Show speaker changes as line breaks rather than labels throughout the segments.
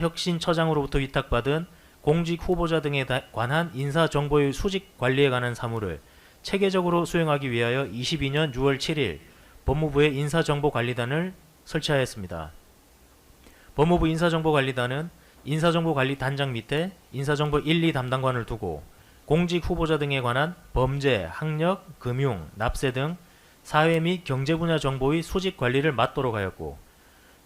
혁신처장으로부터 위탁받은 공직 후보자 등에 관한 인사정보의 수집 관리에 관한 사무를 체계적으로 수행하기 위하여 22년 6월 7일 법무부의 인사정보관리단을 설치하였습니다. 법무부 인사정보관리단은 인사정보관리단장 밑에 인사정보 1, 2 담당관을 두고 공직 후보자 등에 관한 범죄, 학력, 금융, 납세 등 사회 및 경제 분야 정보의 수집 관리를 맡도록 하였고,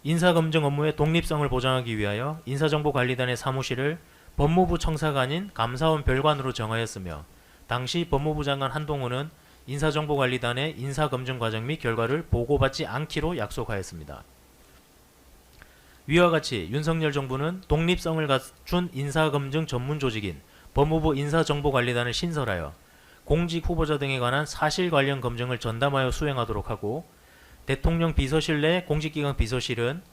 인사검증 업무의 독립성을 보장하기 위하여 인사정보관리단의 사무실을 법무부 청사관인 감사원 별관으로 정하였으며, 당시 법무부 장관 한동훈은 인사정보관리단의 인사검증 과정 및 결과를 보고받지 않기로 약속하였습니다. 위와 같이 윤석열 정부는 독립성을 갖춘 인사검증 전문조직인 법무부 인사정보관리단을 신설하여 공직 후보자 등에 관한 사실 관련 검증을 전담하여 수행하도록 하고, 대통령 비서실 내 공직기관 비서실은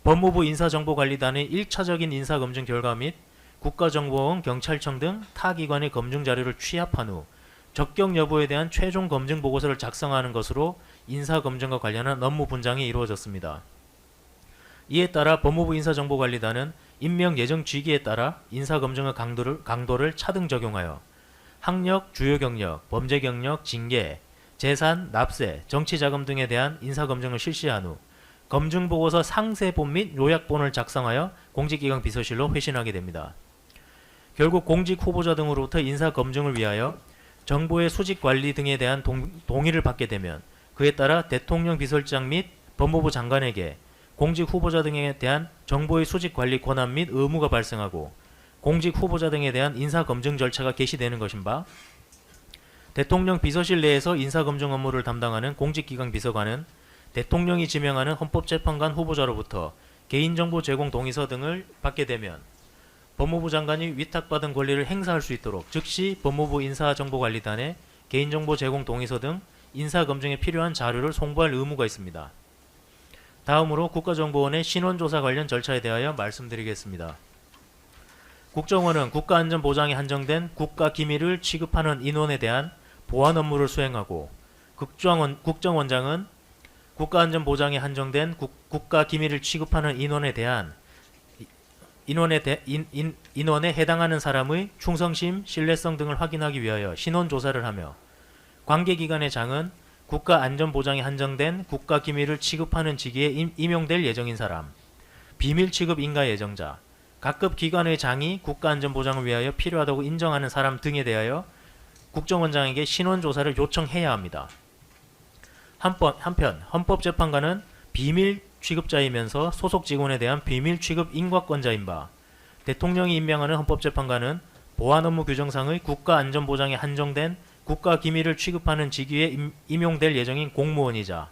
법무부 인사정보관리단의 1차적인 인사검증 결과 및 국가정보원, 경찰청 등 타 기관의 검증 자료를 취합한 후 적격 여부에 대한 최종 검증 보고서를 작성하는 것으로 인사검증과 관련한 업무 분장이 이루어졌습니다. 이에 따라 법무부 인사정보관리단은 임명 예정 취기에 따라 인사검증의 강도를 차등 적용하여 학력, 주요 경력, 범죄 경력, 징계, 재산, 납세, 정치자금 등에 대한 인사검증을 실시한 후 검증보고서 상세본 및 요약본을 작성하여 공직기강 비서실로 회신하게 됩니다. 결국 공직 후보자 등으로부터 인사검증을 위하여 정보의 수집관리 등에 대한 동의를 받게 되면 그에 따라 대통령 비서실장 및 법무부 장관에게 공직 후보자 등에 대한 정보의 수집관리 권한 및 의무가 발생하고, 공직 후보자 등에 대한 인사검증 절차가 개시되는 것인 바, 대통령 비서실 내에서 인사검증 업무를 담당하는 공직기강 비서관은 대통령이 지명하는 헌법재판관 후보자로부터 개인정보 제공 동의서 등을 받게 되면 법무부 장관이 위탁받은 권리를 행사할 수 있도록 즉시 법무부 인사정보관리단에 개인정보 제공 동의서 등 인사검증에 필요한 자료를 송부할 의무가 있습니다. 다음으로 국가정보원의 신원조사 관련 절차에 대하여 말씀드리겠습니다. 국정원은 국가안전보장에 한정된 국가기밀을 취급하는 인원에 대한 보안 업무를 수행하고, 국정원장은 국가안전보장에 한정된 국가기밀을 취급하는 인원에 해당하는 사람의 충성심, 신뢰성 등을 확인하기 위하여 신원조사를 하며, 관계기관의 장은 국가안전보장에 한정된 국가기밀을 취급하는 직위에 임용될 예정인 사람, 비밀취급 인가 예정자, 각급 기관의 장이 국가안전보장을 위하여 필요하다고 인정하는 사람 등에 대하여 국정원장에게 신원조사를 요청해야 합니다. 한편 헌법재판관은 비밀취급자이면서 소속 직원에 대한 비밀취급 인과권자인 바, 대통령이 임명하는 헌법재판관은 보안업무 규정상의 국가안전보장에 한정된 국가기밀을 취급하는 직위에 임용될 예정인 공무원이자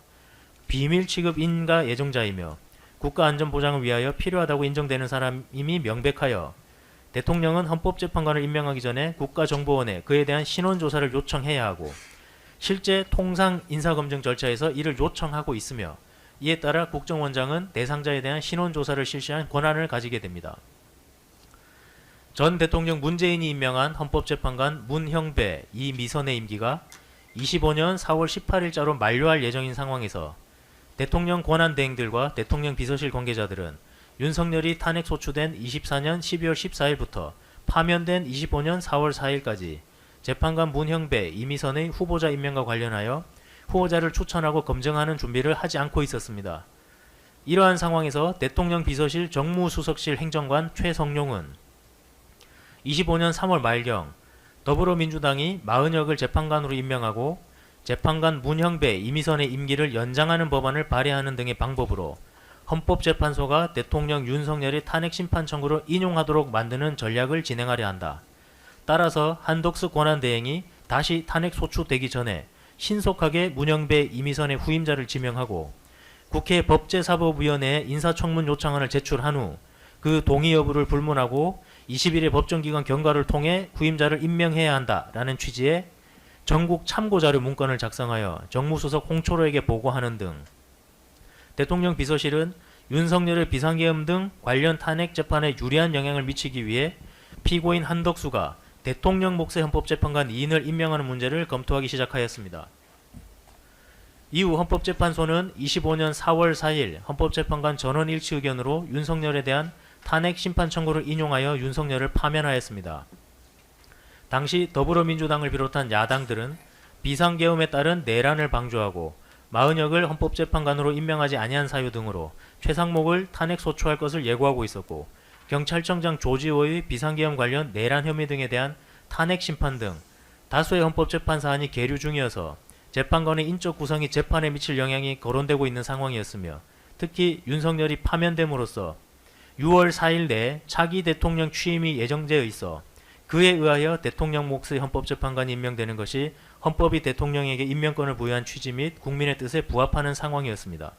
비밀취급 인가 예정자이며 국가안전보장을 위하여 필요하다고 인정되는 사람임이 명백하여 대통령은 헌법재판관을 임명하기 전에 국가정보원에 그에 대한 신원조사를 요청해야 하고, 실제 통상 인사검증 절차에서 이를 요청하고 있으며, 이에 따라 국정원장은 대상자에 대한 신원조사를 실시한 권한을 가지게 됩니다. 전 대통령 문재인이 임명한 헌법재판관 문형배, 이미선의 임기가 25년 4월 18일자로 만료할 예정인 상황에서 대통령 권한대행들과 대통령 비서실 관계자들은 윤석열이 탄핵 소추된 24년 12월 14일부터 파면된 25년 4월 4일까지 재판관 문형배, 이미선의 후보자 임명과 관련하여 후보자를 추천하고 검증하는 준비를 하지 않고 있었습니다. 이러한 상황에서 대통령 비서실 정무수석실 행정관 최성룡은 25년 3월 말경 더불어민주당이 마은혁을 재판관으로 임명하고 재판관 문형배, 이미선의 임기를 연장하는 법안을 발의하는 등의 방법으로 헌법재판소가 대통령 윤석열의 탄핵 심판 청구를 인용하도록 만드는 전략을 진행하려 한다. 따라서 한덕수 권한대행이 다시 탄핵 소추되기 전에 신속하게 문형배, 이미선의 후임자를 지명하고 국회 법제사법위원회에 인사청문 요청안을 제출한 후 그 동의 여부를 불문하고 20일의 법정기관 경과를 통해 후임자를 임명해야 한다라는 취지의 전국 참고자료 문건을 작성하여 정무수석 홍초로에게 보고하는 등, 대통령 비서실은 윤석열의 비상계엄 등 관련 탄핵 재판에 유리한 영향을 미치기 위해 피고인 한덕수가 대통령 몫의 헌법재판관 2인을 임명하는 문제를 검토하기 시작하였습니다. 이후 헌법재판소는 25년 4월 4일 헌법재판관 전원 일치 의견으로 윤석열에 대한 탄핵 심판 청구를 인용하여 윤석열을 파면하였습니다. 당시 더불어민주당을 비롯한 야당들은 비상계엄에 따른 내란을 방조하고 마은혁을 헌법재판관으로 임명하지 아니한 사유 등으로 최상목을 탄핵 소추할 것을 예고하고 있었고, 경찰청장 조지호의 비상계엄 관련 내란 혐의 등에 대한 탄핵 심판 등 다수의 헌법재판 사안이 계류 중이어서 재판관의 인적 구성이 재판에 미칠 영향이 거론되고 있는 상황이었으며, 특히 윤석열이 파면됨으로써 6월 4일 내에 차기 대통령 취임이 예정되어 있어 그에 의하여 대통령 몫의 헌법재판관이 임명되는 것이 헌법이 대통령에게 임명권을 부여한 취지 및 국민의 뜻에 부합하는 상황이었습니다.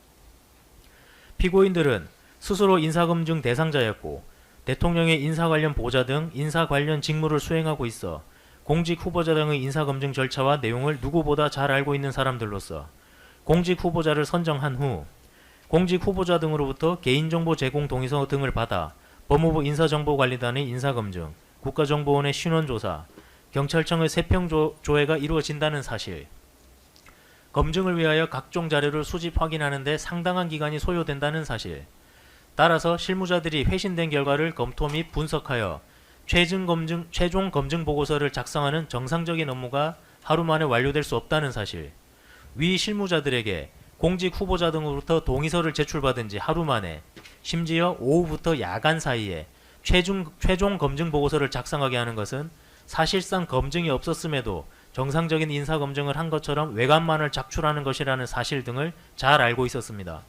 피고인들은 스스로 인사검증 대상자였고 대통령의 인사 관련 보좌 등 인사 관련 직무를 수행하고 있어 공직 후보자 등의 인사검증 절차와 내용을 누구보다 잘 알고 있는 사람들로서 공직 후보자를 선정한 후 공직 후보자 등으로부터 개인정보 제공 동의서 등을 받아 법무부 인사정보관리단의 인사검증, 국가정보원의 신원조사, 경찰청의 세평조회가 이루어진다는 사실, 검증을 위하여 각종 자료를 수집 확인하는 데 상당한 기간이 소요된다는 사실, 따라서 실무자들이 회신된 결과를 검토 및 분석하여 최종 검증 보고서를 작성하는 정상적인 업무가 하루 만에 완료될 수 없다는 사실, 위 실무자들에게 공직 후보자 등으로부터 동의서를 제출받은 지 하루 만에, 심지어 오후부터 야간 사이에 최종 검증 보고서를 작성하게 하는 것은 사실상 검증이 없었음에도 정상적인 인사검증을 한 것처럼 외관만을 작출하는 것이라는 사실 등을 잘 알고 있었습니다.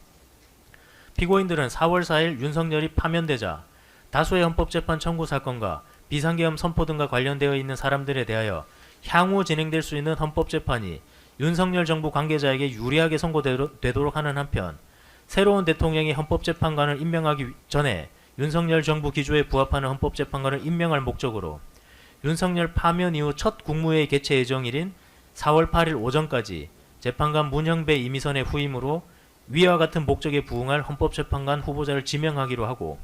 피고인들은 4월 4일 윤석열이 파면되자 다수의 헌법재판 청구 사건과 비상계엄 선포 등과 관련되어 있는 사람들에 대하여 향후 진행될 수 있는 헌법재판이 윤석열 정부 관계자에게 유리하게 선고되도록 하는 한편, 새로운 대통령이 헌법재판관을 임명하기 전에 윤석열 정부 기조에 부합하는 헌법재판관을 임명할 목적으로 윤석열 파면 이후 첫 국무회의 개최 예정일인 4월 8일 오전까지 재판관 문형배 임의선의 후임으로 위와 같은 목적에 부응할 헌법재판관 후보자를 지명하기로 하고,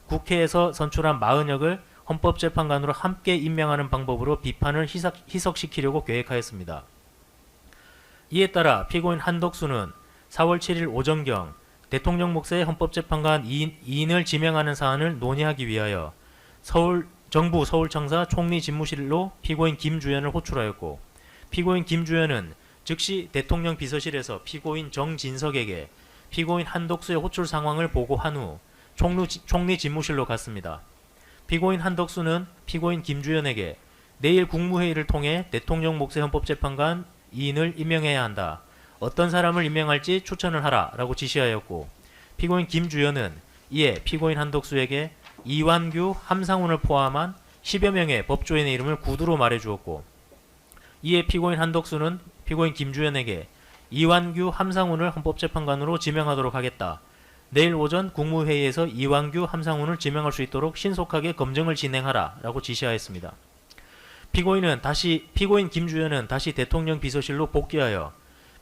국회에서 선출한 마은혁을 헌법재판관으로 함께 임명하는 방법으로 비판을 희석시키려고 계획하였습니다. 이에 따라 피고인 한덕수는 4월 7일 오전경 대통령 몫의 헌법재판관 2인을 지명하는 사안을 논의하기 위하여 정부 서울청사 총리집무실로 피고인 김주현을 호출하였고, 피고인 김주현은 즉시 대통령 비서실에서 피고인 정진석에게 피고인 한덕수의 호출 상황을 보고한 후 총리집무실로 갔습니다. 피고인 한덕수는 피고인 김주현에게 내일 국무회의를 통해 대통령 몫의 헌법재판관 2인을 임명해야 한다. 어떤 사람을 임명할지 추천을 하라 라고 지시하였고, 피고인 김주현은 이에 피고인 한덕수에게 이완규, 함상훈을 포함한 10여 명의 법조인의 이름을 구두로 말해주었고, 이에 피고인 한덕수는 피고인 김주현에게 이완규, 함상훈을 헌법재판관으로 지명하도록 하겠다. 내일 오전 국무회의에서 이완규, 함상훈을 지명할 수 있도록 신속하게 검증을 진행하라 라고 지시하였습니다. 피고인 김주현은 다시 대통령 비서실로 복귀하여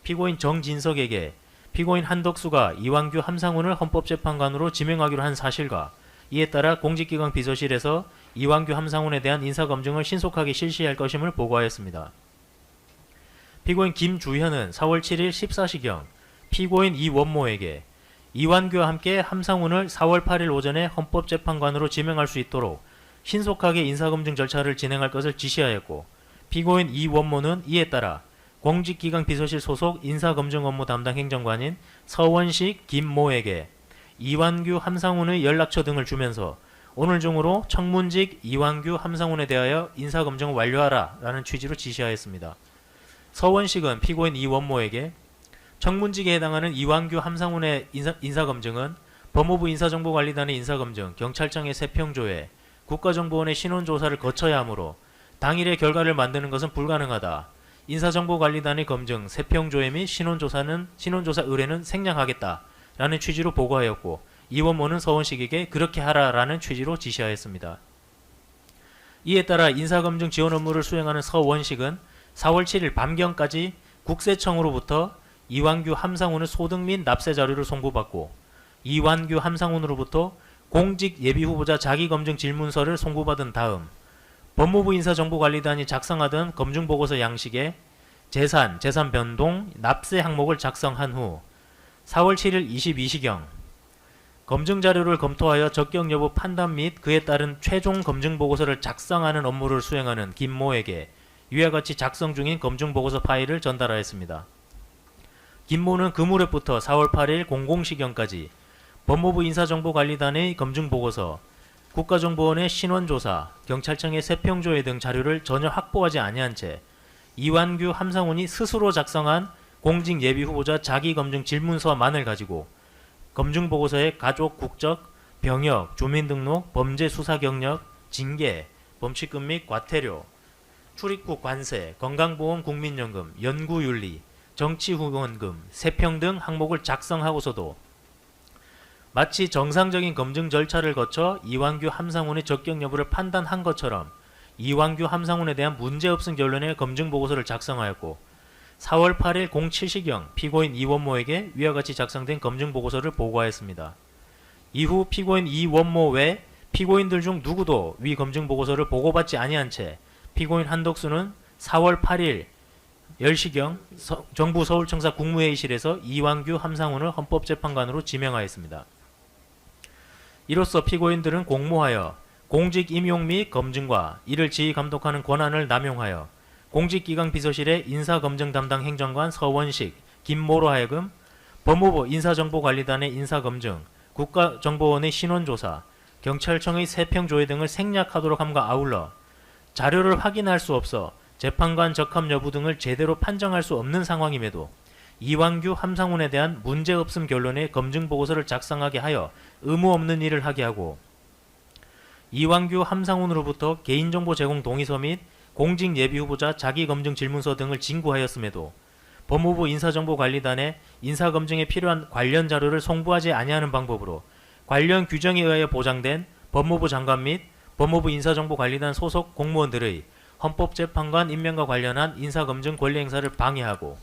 피고인 정진석에게 피고인 한덕수가 이완규, 함상훈을 헌법재판관으로 지명하기로 한 사실과 이에 따라 공직기강 비서실에서 이완규, 함상훈에 대한 인사검증을 신속하게 실시할 것임을 보고하였습니다. 피고인 김주현은 4월 7일 14시경 피고인 이원모에게 이완규와 함께 함상훈을 4월 8일 오전에 헌법재판관으로 지명할 수 있도록 신속하게 인사검증 절차를 진행할 것을 지시하였고, 피고인 이원모는 이에 따라 공직기강 비서실 소속 인사검증 업무 담당 행정관인 서원식 김모에게 이완규, 함상훈의 연락처 등을 주면서 오늘 중으로 청문직 이완규, 함상훈에 대하여 인사검증을 완료하라 라는 취지로 지시하였습니다. 서원식은 피고인 이원모에게 청문직에 해당하는 이완규, 함상훈의 인사검증은 법무부 인사정보관리단의 인사검증, 경찰청의 세평조회, 국가정보원의 신원조사를 거쳐야 하므로 당일의 결과를 만드는 것은 불가능하다. 인사정보관리단의 검증, 세평조회 및 신원조사 의뢰는 생략하겠다 라는 취지로 보고하였고, 이원모는 서원식에게 그렇게 하라라는 취지로 지시하였습니다. 이에 따라 인사검증 지원 업무를 수행하는 서원식은 4월 7일 밤경까지 국세청으로부터 이완규, 함상훈의 소득 및 납세 자료를 송부받고, 이완규, 함상훈으로부터 공직 예비후보자 자기검증 질문서를 송부받은 다음 법무부 인사정보관리단이 작성하던 검증보고서 양식에 재산 변동, 납세 항목을 작성한 후 4월 7일 22시경 검증 자료를 검토하여 적격 여부 판단 및 그에 따른 최종 검증 보고서를 작성하는 업무를 수행하는 김모에게 위와 같이 작성 중인 검증 보고서 파일을 전달하였습니다. 김모는 그 무렵부터 4월 8일 00시경까지 법무부 인사정보관리단의 검증 보고서, 국가정보원의 신원조사, 경찰청의 세평조회 등 자료를 전혀 확보하지 아니한 채 이완규, 함상훈이 스스로 작성한 공직 예비 후보자 자기검증 질문서만을 가지고 검증 보고서에 가족, 국적, 병역, 주민등록, 범죄 수사 경력, 징계, 범칙금 및 과태료, 출입국 관세, 건강보험 국민연금, 연구윤리, 정치후원금, 세평 등 항목을 작성하고서도 마치 정상적인 검증 절차를 거쳐 이완규, 함상훈의 적격 여부를 판단한 것처럼 이완규, 함상훈에 대한 문제없음 결론의 검증 보고서를 작성하였고 4월 8일 07시경 피고인 이원모에게 위와 같이 작성된 검증 보고서를 보고하였습니다. 이후 피고인 이원모 외 피고인들 중 누구도 위 검증 보고서를 보고받지 아니한 채 피고인 한덕수는 4월 8일 10시경 정부 서울청사 국무회의실에서 이완규, 함상훈을 헌법재판관으로 지명하였습니다. 이로써 피고인들은 공모하여 공직 임용 및 검증과 이를 지휘 감독하는 권한을 남용하여 공직기강 비서실의 인사검증 담당 행정관 서원식, 김모로 하여금 법무부 인사정보관리단의 인사검증, 국가정보원의 신원조사, 경찰청의 세평조회 등을 생략하도록 함과 아울러 자료를 확인할 수 없어 재판관 적합 여부 등을 제대로 판정할 수 없는 상황임에도 이완규, 함상훈에 대한 문제없음 결론의 검증 보고서를 작성하게 하여 의무 없는 일을 하게 하고 이완규, 함상훈으로부터 개인정보 제공 동의서 및 공직 예비후보자 자기검증 질문서 등을 진구하였음에도 법무부 인사정보관리단에 인사검증에 필요한 관련 자료를 송부하지 아니하는 방법으로 관련 규정에 의하여 보장된 법무부 장관 및 법무부 인사정보관리단 소속 공무원들의 헌법재판관 임명과 관련한 인사검증 권리행사를 방해하고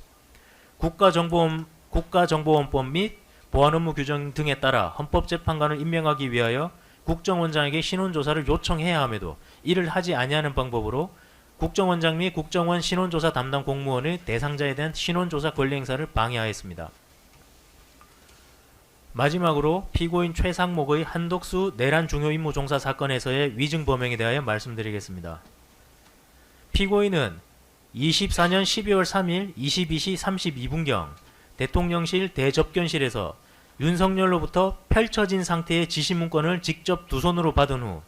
국가정보원법 및 보안업무 규정 등에 따라 헌법재판관을 임명하기 위하여 국정원장에게 신원조사를 요청해야 함에도 이를 하지 아니하는 방법으로 국정원장 및 국정원 신원조사 담당 공무원의 대상자에 대한 신원조사 권리행사를 방해하였습니다. 마지막으로 피고인 최상목의 한덕수 내란 중요임무 종사 사건에서의 위증범행에 대하여 말씀드리겠습니다. 피고인은 24년 12월 3일 22시 32분경 대통령실 대접견실에서 윤석열로부터 펼쳐진 상태의 지시문건을 직접 두 손으로 받은 후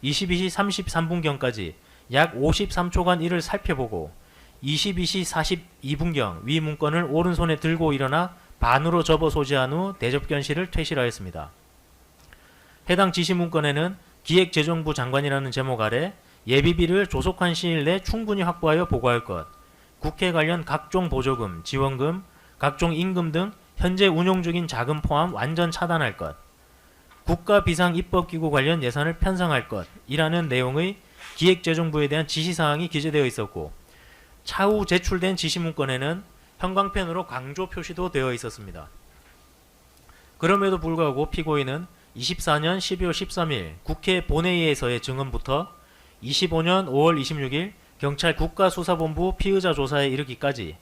22시 33분경까지 약 53초간 이를 살펴보고 22시 42분경 위 문건을 오른손에 들고 일어나 반으로 접어 소지한 후 대접견실을 퇴실하였습니다. 해당 지시문건에는 기획재정부 장관이라는 제목 아래 예비비를 조속한 시일 내 충분히 확보하여 보고할 것, 국회 관련 각종 보조금, 지원금, 각종 임금 등 현재 운용 중인 자금 포함 완전 차단할 것, 국가 비상 입법기구 관련 예산을 편성할 것 이라는 내용의 기획재정부에 대한 지시사항이 기재되어 있었고 차후 제출된 지시문건에는 형광펜으로 강조 표시도 되어 있었습니다. 그럼에도 불구하고 피고인은 24년 12월 13일 국회 본회의에서의 증언부터 25년 5월 26일 경찰 국가수사본부 피의자 조사에 이르기까지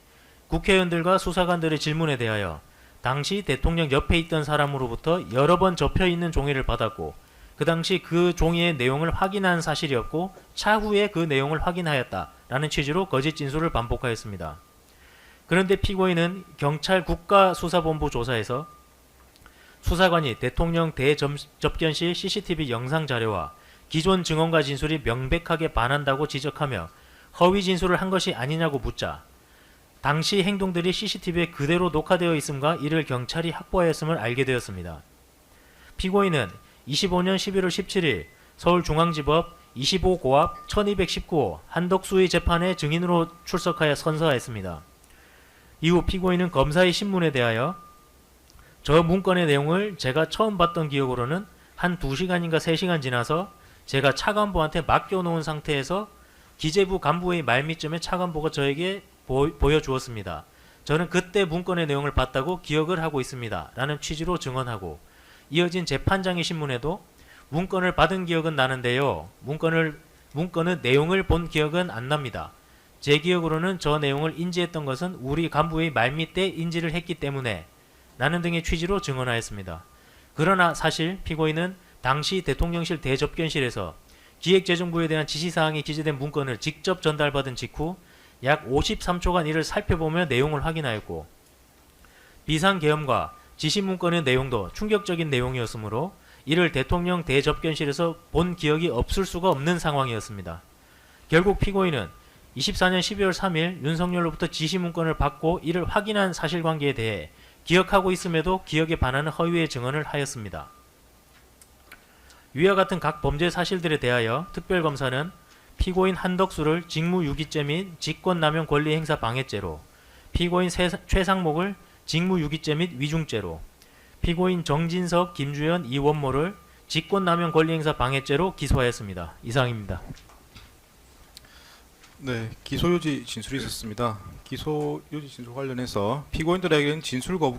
국회의원들과 수사관들의 질문에 대하여 당시 대통령 옆에 있던 사람으로부터 여러 번 접혀있는 종이를 받았고 그 당시 그 종이의 내용을 확인한 사실이 없고 차후에 그 내용을 확인하였다라는 취지로 거짓 진술을 반복하였습니다. 그런데 피고인은 경찰 국가수사본부 조사에서 수사관이 대통령 대접견실 CCTV 영상 자료와 기존 증언과 진술이 명백하게 반한다고 지적하며 허위 진술을 한 것이 아니냐고 묻자 당시 행동들이 CCTV에 그대로 녹화되어 있음과 이를 경찰이 확보하였음을 알게 되었습니다. 피고인은 25년 11월 17일 서울중앙지법 25고압 1219호 한덕수의 재판에 증인으로 출석하여 선서하였습니다. 이후 피고인은 검사의 신문에 대하여 저 문건의 내용을 제가 처음 봤던 기억으로는 한 2시간인가 3시간 지나서 제가 차관보한테 맡겨놓은 상태에서 기재부 간부의 말미쯤에 차관보가 저에게 보여주었습니다. 저는 그때 문건의 내용을 봤다고 기억을 하고 있습니다. 라는 취지로 증언하고 이어진 재판장의 신문에도 문건을 받은 기억은 나는데요. 문건의 내용을 본 기억은 안 납니다. 제 기억으로는 저 내용을 인지했던 것은 우리 간부의 말밑 때 인지를 했기 때문에 라는 등의 취지로 증언하였습니다. 그러나 사실 피고인은 당시 대통령실 대접견실에서 기획재정부에 대한 지시사항이 기재된 문건을 직접 전달받은 직후 약 53초간 이를 살펴보며 내용을 확인하였고, 비상계엄과 지시문건의 내용도 충격적인 내용이었으므로 이를 대통령 대접견실에서 본 기억이 없을 수가 없는 상황이었습니다. 결국 피고인은 24년 12월 3일 윤석열로부터 지시문건을 받고 이를 확인한 사실관계에 대해 기억하고 있음에도 기억에 반하는 허위의 증언을 하였습니다. 위와 같은 각 범죄 사실들에 대하여 특별검사는 피고인 한덕수를 직무유기죄 및 직권남용 권리행사 방해죄로, 피고인 최상목을 직무유기죄 및 위중죄로, 피고인 정진석, 김주현, 이원모를 직권남용 권리행사 방해죄로 기소하였습니다. 이상입니다.
네, 기소유지 진술이 있었습니다. 기소유지 진술 관련해서 피고인들에게는 진술 거부